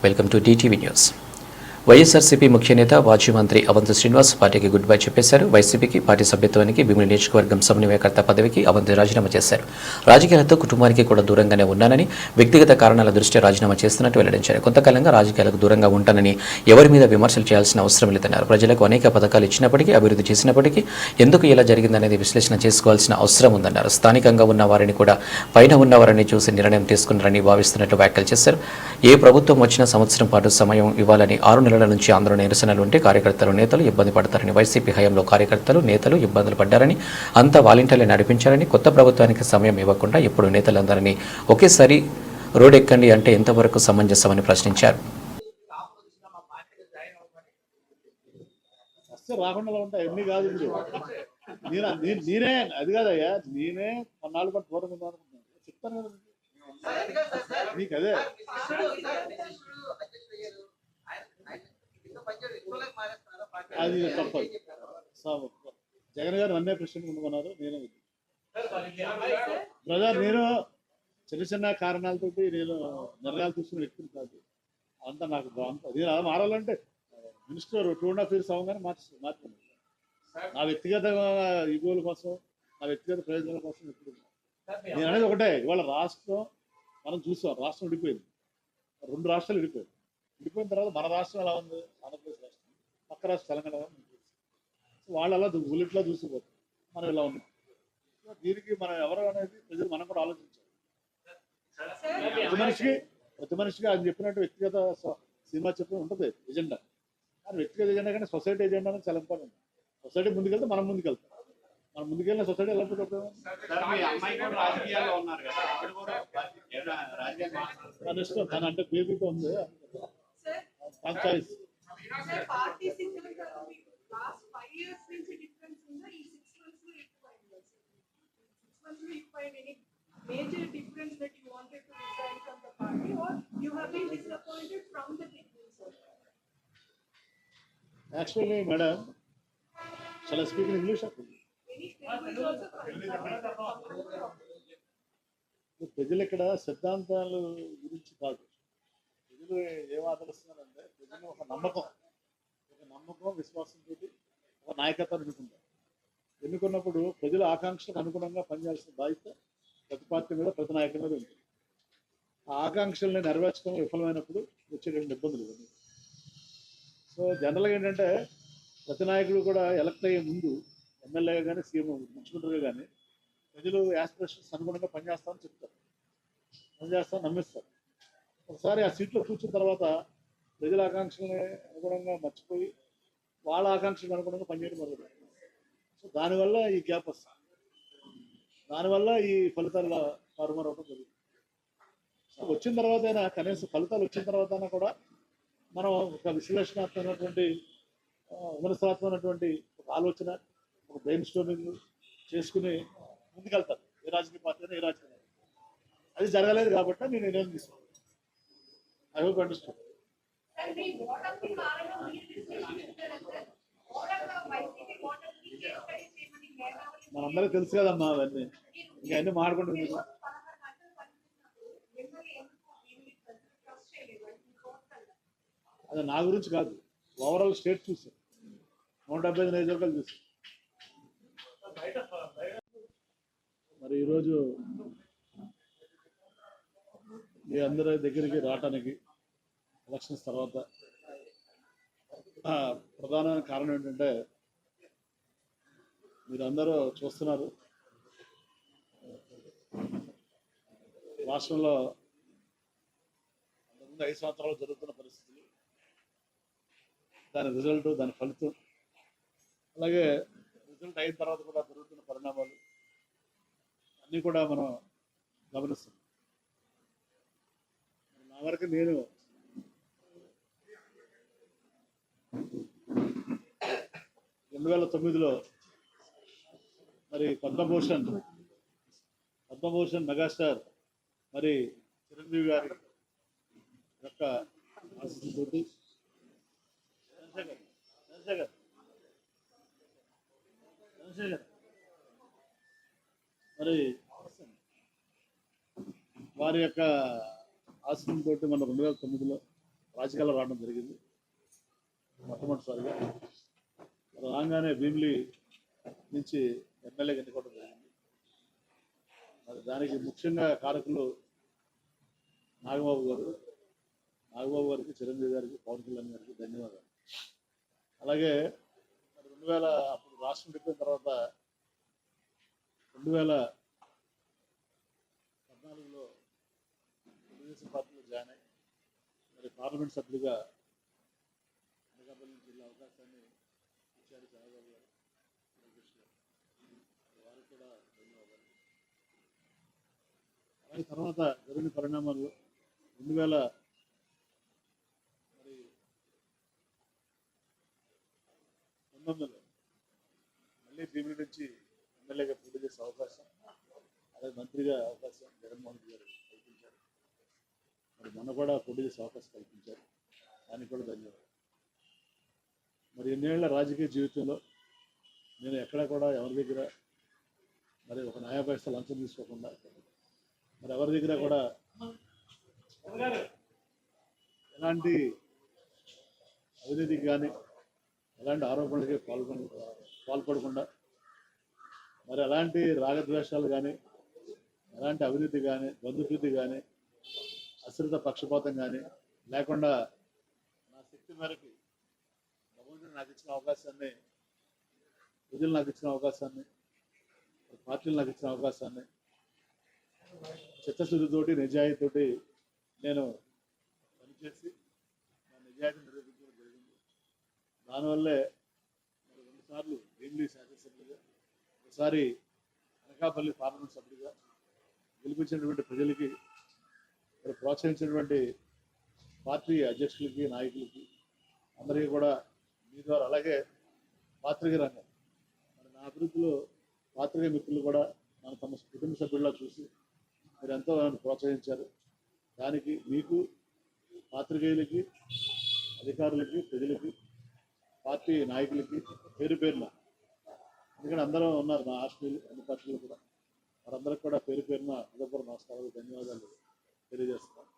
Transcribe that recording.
Welcome to DTV news. YSRCP ముఖ్య నేత మాజీ మంత్రి అవంతి శ్రీనివాస్ పార్టీకి గుడ్ బై చెప్పేశారు. వైసీపీకి పార్టీ సభ్యత్వానికి భీమిలి నియోజకవర్గం సమన్వయకర్త పదవికి అవంతి రాజీనామా చేశారు. రాజకీయాలతో కుటుంబానికి కూడా దూరంగానే ఉన్నానని, వ్యక్తిగత కారణాల దృష్ట్యా రాజీనామా చేస్తున్నట్టు వెల్లడించారు. కొంతకాలంగా రాజకీయాలకు దూరంగా ఉంటానని, ఎవరి మీద విమర్శలు చేయాల్సిన అవసరం లేదన్నారు. ప్రజలకు అనేక పథకాలు ఇచ్చినప్పటికీ, అభివృద్ధి చేసినప్పటికీ ఎందుకు ఇలా జరిగిందనేది విశ్లేషణ చేసుకోవాల్సిన అవసరం ఉందన్నారు. స్థానికంగా ఉన్న వారిని కూడా పైన ఉన్నవారిని చూసి నిర్ణయం తీసుకున్నారని భావిస్తున్నట్లు వ్యాఖ్యలు చేశారు. ఏ ప్రభుత్వం వచ్చిన సంవత్సరం పాటు సమయం ఇవ్వాలని 6 నెలల నుంచి ఆందోళన నిరసనలు ఉంటే కార్యకర్తలు, నేతలు ఇబ్బంది పడతారని, వైసీపీ హయాంలో కార్యకర్తలు, నేతలు ఇబ్బందులు పడ్డారని, అంతా వాలంటీర్లే నడిపించారని, కొత్త ప్రభుత్వానికి సమయం ఇవ్వకుండా ఇప్పుడు నేతలందరినీ ఒకేసారి రోడ్డెక్కండి అంటే ఎంతవరకు సమంజసమని ప్రశ్నించారు. రాకుండా ఉంటాయి ఎన్ని కాదు నేనే అది కాదయ్యా, నేనే కొన్నాళ్ళు పాటు దూరం ఉందా అనుకుంటున్నాను. చెప్తాను కదా నీకు అదే. అది తప్పదు. జగన్ గారు నన్నే ప్రెసిడెంట్ ఉండమన్నారు, నేనే బ్రదర్. నేను చిన్న చిన్న కారణాలతోటి నేను నిర్ణయాలు తీసుకుని వ్యక్తిని కాదు. అంతా నాకు నేను అలా మారాలంటే మినిస్టర్ 2.5 years అవగానే మార్చుకున్నాను. నా వ్యక్తిగత ఈగోల కోసం, నా వ్యక్తిగత ప్రయోజనాల కోసం ఎప్పుడు నేను అనేది ఒకటే. ఇవాళ రాష్ట్రం మనం చూసాం, రాష్ట్రం విడిపోయింది, 2 రాష్ట్రాలు విడిపోయింది. విడిపోయిన తర్వాత మన రాష్ట్రం ఎలా ఉంది, ఆంధ్రప్రదేశ్ రాష్ట్రం, పక్క రాష్ట్రం తెలంగాణ వాళ్ళు అలా బుల్లెట్లో దూసిపోతారు, మనం ఇలా ఉన్నాం. దీనికి మనం ఎవరు అనేది ప్రజలు మనం కూడా ఆలోచించాలి. ప్రతి మనిషికి ఆయన చెప్పినట్టు వ్యక్తిగత సినిమా చెప్పి ఉంటుంది ఎజెండా, కానీ వ్యక్తిగత ఎజెండా కానీ సొసైటీ ఎజెండా అనేది చాలా ఇంపార్టెంట్. సొసైటీ ముందుకెళ్తే మనం ముందుకెళ్తాం, మనం ముందుకెళ్ళిన సొసైటీ ఎలా తన అంటే బేబీతో ఉంది choice. Major difference that you wanted to resign from the party, or you have been disappointed from the beginning, sir? Actually, madam, shall I speak in English? ప్రజలు ఇక్కడ సిద్ధాంతాల గురించి కాదు, ప్రజలు ఏం ఆదరిస్తున్నారంటే ప్రజలు ఒక నమ్మకం, విశ్వాసంతో ఒక నాయకత్వాన్ని ఎన్నుకుంటారు. ఎన్నుకున్నప్పుడు ప్రజల ఆకాంక్షలకు అనుగుణంగా పనిచేయాల్సిన బాధ్యత ప్రతి పార్టీ మీద, ప్రతి నాయకుడి మీద ఉంటుంది. ఆ ఆకాంక్షల్ని నెరవేర్చడం విఫలమైనప్పుడు వచ్చేటువంటి ఇబ్బందులు ఇవన్నీ. సో జనరల్గా ఏంటంటే ప్రతి నాయకుడు కూడా ఎలక్ట్ అయ్యే ముందు ఎమ్మెల్యేగా కానీ, సీఎం ముఖ్యమంత్రిగా కానీ ప్రజలు యాస్పిరేషన్స్ అనుగుణంగా పనిచేస్తామని చెప్తారు, పనిచేస్తామని నమ్మిస్తారు. ఒకసారి ఆ సీట్లో కూర్చున్న తర్వాత ప్రజల ఆకాంక్షల్ని అనుగుణంగా మర్చిపోయి వాళ్ళ ఆకాంక్షలకు అనుగుణంగా పనిచేయడం మొదలుపెట్టారు. సో దానివల్ల ఈ గ్యాప్ వస్తుంది, దానివల్ల ఈ ఫలితాలు తారుమారవడం జరుగుతుంది. సో వచ్చిన తర్వాత అయినా, కనీసం ఫలితాలు వచ్చిన తర్వాత అయినా కూడా మనం ఒక విశ్లేషణాత్మకమైనటువంటి, విమర్శనాత్మకమైనటువంటి ఒక ఆలోచన, ఒక బ్రెయిన్ స్టోర్మింగ్ చేసుకుని ముందుకెళ్తారు. ఏ రాజకీయ పార్టీ అయినా, ఏ రాజకీయ అది జరగలేదు కాబట్టి నేను నిర్ణయం తీసుకున్నాను. I hope understand. మనందరికీ తెలుసు కదమ్మా అవన్నీ, ఇంకా అన్నీ మాట్లాడుకుంటుంది. అది నా గురించి కాదు, ఓవరాల్ స్టేట్ చూసాం, 175 నియోజకవర్గాలు చూసాం. మరి ఈరోజు మీ అందరి దగ్గరికి రావటానికి ఎలక్షన్స్ తర్వాత ప్రధానమైన కారణం ఏంటంటే, మీరందరూ చూస్తున్నారు రాష్ట్రంలో అంతకుముందు 5 సంవత్సరాలు జరుగుతున్న పరిస్థితులు, దాని రిజల్ట్, దాని ఫలితం, అలాగే రిజల్ట్ అయిన తర్వాత కూడా జరుగుతున్న పరిణామాలు అన్నీ కూడా మనం గమనిస్తాం. నా వరకు నేను 2009లో మరి పద్మభూషణ్ మెగాస్టార్ మరి చిరంజీవి గారి యొక్క ఆశీస్సుతోటి మరి వారి యొక్క ఆశీస్సులతో మన 2009లో రాజకీయాల్లో రావడం జరిగింది మొట్టమొదటిసారిగా. రాగానే భీమిలి నుంచి ఎమ్మెల్యేగా ఎన్నుకోవడం జరిగింది. మరి దానికి ముఖ్యంగా కారకులు నాగబాబు గారికి, చిరంజీవి గారికి, పవన్ కళ్యాణ్ గారికి ధన్యవాదాలు. అలాగే మరి 2000 అప్పుడు రాష్ట్రం విడిపోయిన తర్వాత 2014లో తెలుగుదేశం పార్టీలో జాయిన్ అయ్యి మరి పార్లమెంట్ సభ్యుడిగా అనకాపల్లి నుంచి వెళ్ళే అవకాశాన్ని ఇచ్చారు చంద్రబాబు గారు, లోకేష్ గారు. వారికి కూడా ధన్యవాదాలు. అలాగే తర్వాత జరిగిన పరిణామాల్లో 2019లో మళ్ళీ భీమిలి నుంచి ఎమ్మెల్యేగా పోటీ చేసే అవకాశం, అలాగే మంత్రిగా అవకాశం జగన్మోహన్ రెడ్డి గారు కల్పించారు. మరి మొన్న కూడా పోటీ చేసే అవకాశం కల్పించారు. దానికి కూడా ధన్యవాదాలు. మరి ఎన్నేళ్ల రాజకీయ జీవితంలో నేను ఎక్కడ కూడా ఎవరి దగ్గర మరి ఒక న్యాయ పైసా లంచం తీసుకోకుండా, మరి ఎవరి దగ్గర కూడా ఎలాంటి అవినీతికి కానీ ఎలాంటి ఆరోపణలకి పాల్పడకుండా, మరి ఎలాంటి రాగద్వేషాలు కానీ, ఎలాంటి అవినీతి కానీ, బంధుప్రీతి కానీ, అశ్రిత పక్షపాతం కానీ లేకుండా నా శక్తి మేరకు భగవంతుడు నాకు ఇచ్చిన అవకాశాన్ని, ప్రజలు నాకు ఇచ్చిన అవకాశాన్ని, పార్టీలు నాకు ఇచ్చిన అవకాశాన్ని చిత్తశుద్ధితోటి, నిజాయితీతోటి నేను పనిచేసి నా నిజాయితీని నిరూపించడం జరిగింది. దానివల్లే మరి 2 సార్లు భీమిలి శాసనసభ్యుడిగా, ఒకసారి అనకాపల్లి పార్లమెంట్ సభ్యుడిగా గెలిపించినటువంటి ప్రజలకి, మరి ప్రోత్సహించినటువంటి పార్టీ అధ్యక్షులకి, నాయకులకి అందరికీ కూడా మీ ద్వారా, అలాగే పాత్రిక రంగం మరి నా అభివృద్ధిలో పాత్రిక మిత్రులు కూడా నన్ను తమ కుటుంబ సభ్యుల్లా చూసి మీరు ఎంతో నన్ను ప్రోత్సహించారు. దానికి మీకు, పాత్రికేయులకి, అధికారులకి, ప్రజలకి, పార్టీ నాయకులకి పేరు పేరున, ఎందుకంటే అందరూ ఉన్నారు నా ఆశ్రయులు, అన్ని పార్టీలు కూడా, వారందరికీ కూడా పేరు పేరున హృదయపూర్వక నమస్కారాలు, ధన్యవాదాలు తెలియజేస్తున్నాను.